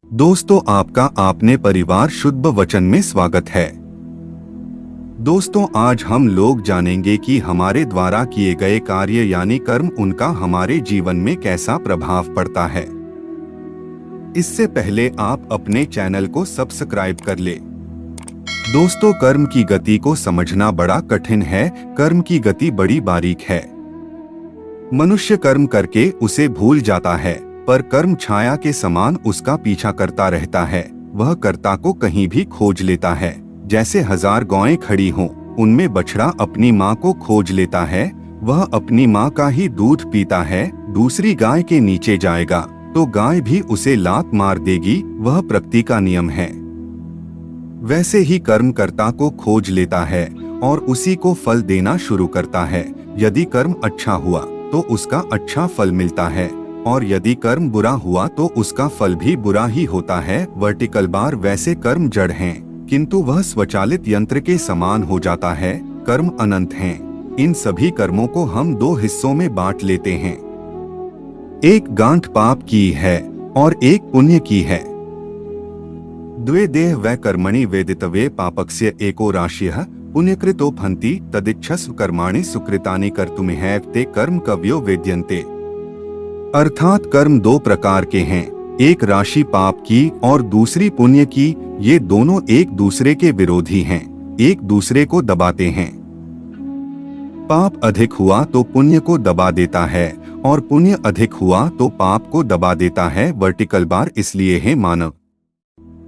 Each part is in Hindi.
दोस्तों, आपका आपने परिवार शुद्ध वचन में स्वागत है। दोस्तों, आज हम लोग जानेंगे कि हमारे द्वारा किए गए कार्य यानी कर्म, उनका हमारे जीवन में कैसा प्रभाव पड़ता है। इससे पहले आप अपने चैनल को सब्सक्राइब कर ले। दोस्तों, कर्म की गति को समझना बड़ा कठिन है। कर्म की गति बड़ी बारीक है। मनुष्य कर्म करके उसे भूल जाता है, पर कर्म छाया के समान उसका पीछा करता रहता है। वह कर्ता को कहीं भी खोज लेता है। जैसे 1000 गौएं खड़ी हों, उनमें बछड़ा अपनी माँ को खोज लेता है। वह अपनी माँ का ही दूध पीता है। दूसरी गाय के नीचे जाएगा तो गाय भी उसे लात मार देगी। वह प्रकृति का नियम है। वैसे ही कर्म कर्ता को खोज लेता है और उसी को फल देना शुरू करता है। यदि कर्म अच्छा हुआ तो उसका अच्छा फल मिलता है, और यदि कर्म बुरा हुआ तो उसका फल भी बुरा ही होता है। वर्टिकल बार वैसे कर्म जड़ हैं, किंतु वह स्वचालित यंत्र के समान हो जाता है। कर्म अनंत हैं। इन सभी कर्मों को हम 2 हिस्सों में बांट लेते हैं। एक गांठ पाप की है और एक पुण्य की है। द्वे देह वै कर्मणि वेदितवे पापस्य एको राशियः पुण्यकृतो फन्ति तदिच्छस्व कर्माणि सुकृतानि कर्तुमिहैव ते कर्म कवयो वेद्यन्ते। अर्थात कर्म 2 प्रकार के हैं, एक राशि पाप की और दूसरी पुण्य की। ये दोनों एक दूसरे के विरोधी हैं, एक दूसरे को दबाते हैं। पाप अधिक हुआ तो पुण्य को दबा देता है, और पुण्य अधिक हुआ तो पाप को दबा देता है। वर्टिकल बार इसलिए है मानव,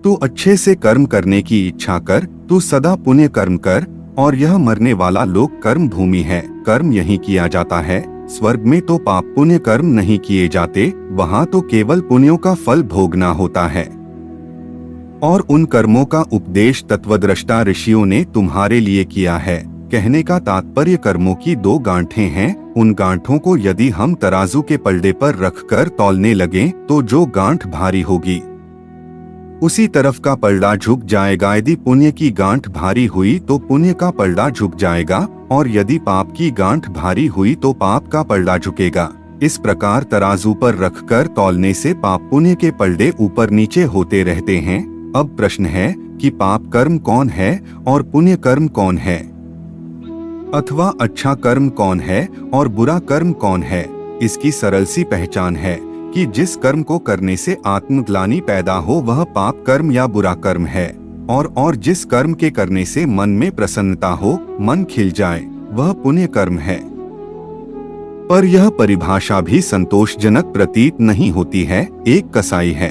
तू अच्छे से कर्म करने की इच्छा कर, तू सदा पुण्य कर्म कर। और यह मरने वाला लोक कर्म भूमि है। कर्म यहीं किया जाता है। स्वर्ग में तो पाप पुण्य कर्म नहीं किए जाते, वहाँ तो केवल पुण्यों का फल भोगना होता है। और उन कर्मों का उपदेश तत्वद्रष्टा ऋषियों ने तुम्हारे लिए किया है। कहने का तात्पर्य, कर्मों की 2 गांठें हैं। उन गांठों को यदि हम तराजू के पलड़े पर रखकर तौलने लगें तो जो गांठ भारी होगी उसी तरफ का पलड़ा झुक जाएगा। यदि पुण्य की गांठ भारी हुई तो पुण्य का पलड़ा झुक जाएगा, और यदि पाप की गांठ भारी हुई तो पाप का पलड़ा झुकेगा। इस प्रकार तराजू पर रखकर तौलने से पाप पुण्य के पलड़े ऊपर नीचे होते रहते हैं। अब प्रश्न है कि पाप कर्म कौन है और पुण्य कर्म कौन है, अथवा अच्छा कर्म कौन है और बुरा कर्म कौन है। इसकी सरल सी पहचान है कि जिस कर्म को करने से आत्मग्लानि पैदा हो वह पाप कर्म या बुरा कर्म है, और जिस कर्म के करने से मन में प्रसन्नता हो, मन खिल जाए, वह पुण्य कर्म है। पर यह परिभाषा भी संतोषजनक प्रतीत नहीं होती है। एक कसाई है,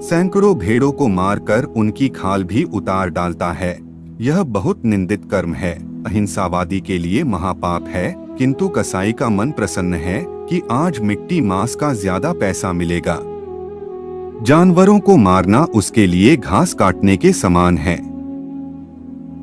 सैकड़ों भेड़ों को मारकर उनकी खाल भी उतार डालता है। यह बहुत निंदित कर्म है, अहिंसावादी के लिए महापाप है। किंतु कसाई का मन प्रसन्न है कि आज मिट्टी मांस का ज्यादा पैसा मिलेगा। जानवरों को मारना उसके लिए घास काटने के समान है।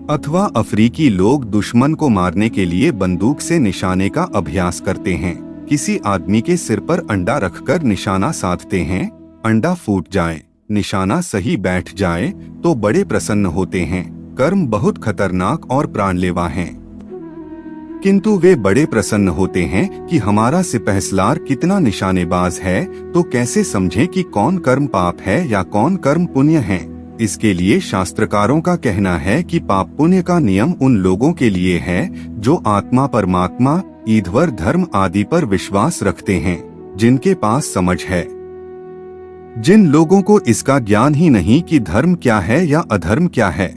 अथवा अफ्रीकी लोग दुश्मन को मारने के लिए बंदूक से निशाने का अभ्यास करते हैं। किसी आदमी के सिर पर अंडा रखकर निशाना साधते हैं। अंडा फूट जाए, निशाना सही बैठ जाए तो बड़े प्रसन्न होते हैं। कर्म बहुत खतरनाक और प्राणलेवा हैं, किंतु वे बड़े प्रसन्न होते हैं कि हमारा सिपहसलार कितना निशानेबाज है। तो कैसे समझें कि कौन कर्म पाप है या कौन कर्म पुण्य है। इसके लिए शास्त्रकारों का कहना है कि पाप पुण्य का नियम उन लोगों के लिए है जो आत्मा, परमात्मा, ईश्वर, धर्म आदि पर विश्वास रखते हैं, जिनके पास समझ है। जिन लोगों को इसका ज्ञान ही नहीं कि धर्म क्या है या अधर्म क्या है,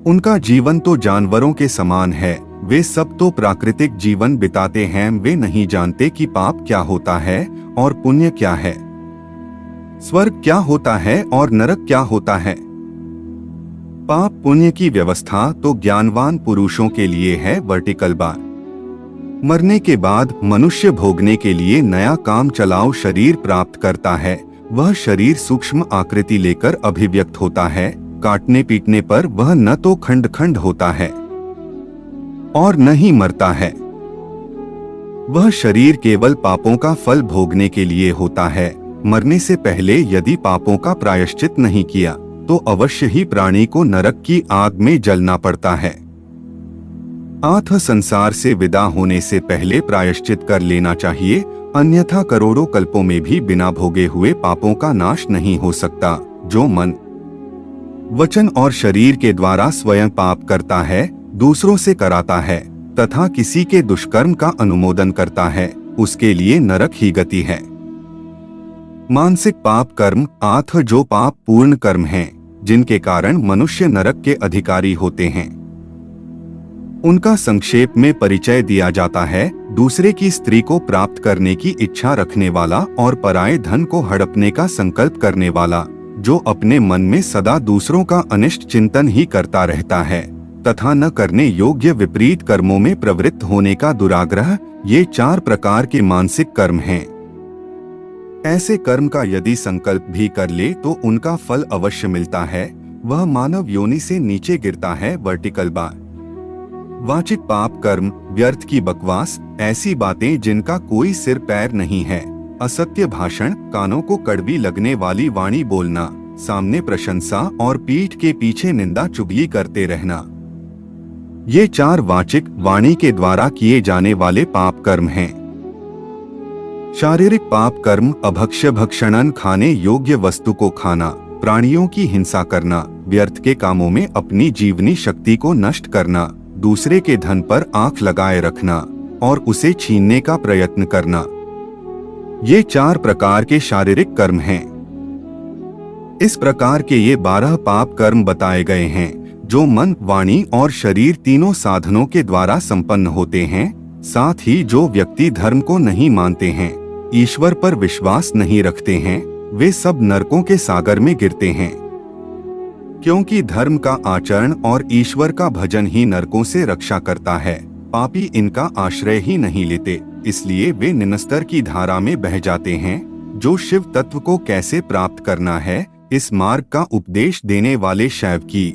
उनका जीवन तो जानवरों के समान है। वे सब तो प्राकृतिक जीवन बिताते हैं। वे नहीं जानते कि पाप क्या होता है और पुण्य क्या है, स्वर्ग क्या होता है और नरक क्या होता है। पाप पुण्य की व्यवस्था तो ज्ञानवान पुरुषों के लिए है। वर्टिकल बार मरने के बाद मनुष्य भोगने के लिए नया काम चलाऊ शरीर प्राप्त करता है। वह शरीर सूक्ष्म आकृति लेकर अभिव्यक्त होता है। काटने पीटने पर वह न तो खंड खंड होता है और न ही मरता है। वह शरीर केवल पापों का फल भोगने के लिए होता है। मरने से पहले यदि पापों का प्रायश्चित नहीं किया तो अवश्य ही प्राणी को नरक की आग में जलना पड़ता है। आत्म संसार से विदा होने से पहले प्रायश्चित कर लेना चाहिए। अन्यथा करोड़ों कल्पों में भी बिना भोगे हुए पापों का नाश नहीं हो सकता। जो मन, वचन और शरीर के द्वारा स्वयं पाप करता है, दूसरों से कराता है तथा किसी के दुष्कर्म का अनुमोदन करता है, उसके लिए नरक ही गति है। मानसिक पाप कर्म आथ जो पाप पूर्ण कर्म हैं, जिनके कारण मनुष्य नरक के अधिकारी होते हैं। उनका संक्षेप में परिचय दिया जाता है। दूसरे की स्त्री को प्राप्त करने की इच्छा रखने वाला और पराये धन को हड़पने का संकल्प करने वाला, जो अपने मन में सदा दूसरों का अनिष्ट चिंतन ही करता रहता है तथा न करने योग्य विपरीत कर्मों में प्रवृत्त होने का दुराग्रह, ये 4 प्रकार के मानसिक कर्म हैं। ऐसे कर्म का यदि संकल्प भी कर ले तो उनका फल अवश्य मिलता है। वह मानव योनि से नीचे गिरता है, वर्टिकल बार। वाचिक पाप कर्म व्यर्थ की बकवास, ऐसी बातें जिनका कोई सिर पैर नहीं है, असत्य भाषण, कानों को कड़वी लगने वाली वाणी बोलना, सामने प्रशंसा और पीठ के पीछे निंदा चुगली करते रहना, ये 4 वाचिक वाणी के द्वारा किए जाने वाले पाप कर्म हैं। शारीरिक पाप कर्म अभक्ष्य भक्षणन, खाने योग्य वस्तु को खाना, प्राणियों की हिंसा करना, व्यर्थ के कामों में अपनी जीवनी शक्ति को नष्ट करना, दूसरे के धन पर आंख लगाए रखना और उसे छीनने का प्रयत्न करना, ये 4 प्रकार के शारीरिक कर्म हैं। इस प्रकार के ये 12 पाप कर्म बताए गए हैं, जो मन, वाणी और शरीर तीनों साधनों के द्वारा संपन्न होते हैं। साथ ही जो व्यक्ति धर्म को नहीं मानते हैं, ईश्वर पर विश्वास नहीं रखते हैं, वे सब नरकों के सागर में गिरते हैं। क्योंकि धर्म का आचरण और ईश्वर का भजन ही नरकों से रक्षा करता है, पापी इनका आश्रय ही नहीं लेते, इसलिए वे निम्नस्तर की धारा में बह जाते हैं। जो शिव तत्व को कैसे प्राप्त करना है, इस मार्ग का उपदेश देने वाले शैव की,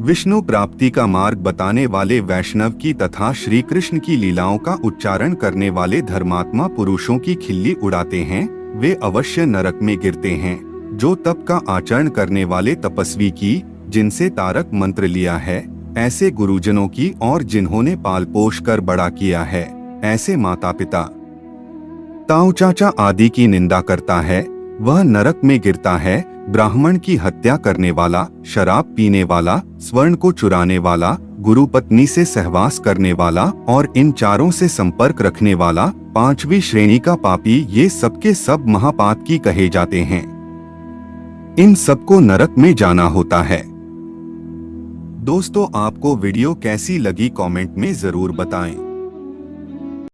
विष्णु प्राप्ति का मार्ग बताने वाले वैष्णव की तथा श्री कृष्ण की लीलाओं का उच्चारण करने वाले धर्मात्मा पुरुषों की खिल्ली उड़ाते हैं, वे अवश्य नरक में गिरते हैं। जो तप का आचरण करने वाले तपस्वी की, जिनसे तारक मंत्र लिया है, ऐसे गुरुजनों की और जिन्होंने पाल पोष कर बड़ा किया है, ऐसे माता पिता, ताऊ चाचा आदि की निंदा करता है, वह नरक में गिरता है। ब्राह्मण की हत्या करने वाला, शराब पीने वाला, स्वर्ण को चुराने वाला, गुरु पत्नी से सहवास करने वाला और इन 4 से संपर्क रखने वाला 5वीं श्रेणी का पापी, ये सबके सब महापाप की कहे जाते हैं। इन सबको नरक में जाना होता है। दोस्तों, आपको वीडियो कैसी लगी कमेंट में जरूर बताएं।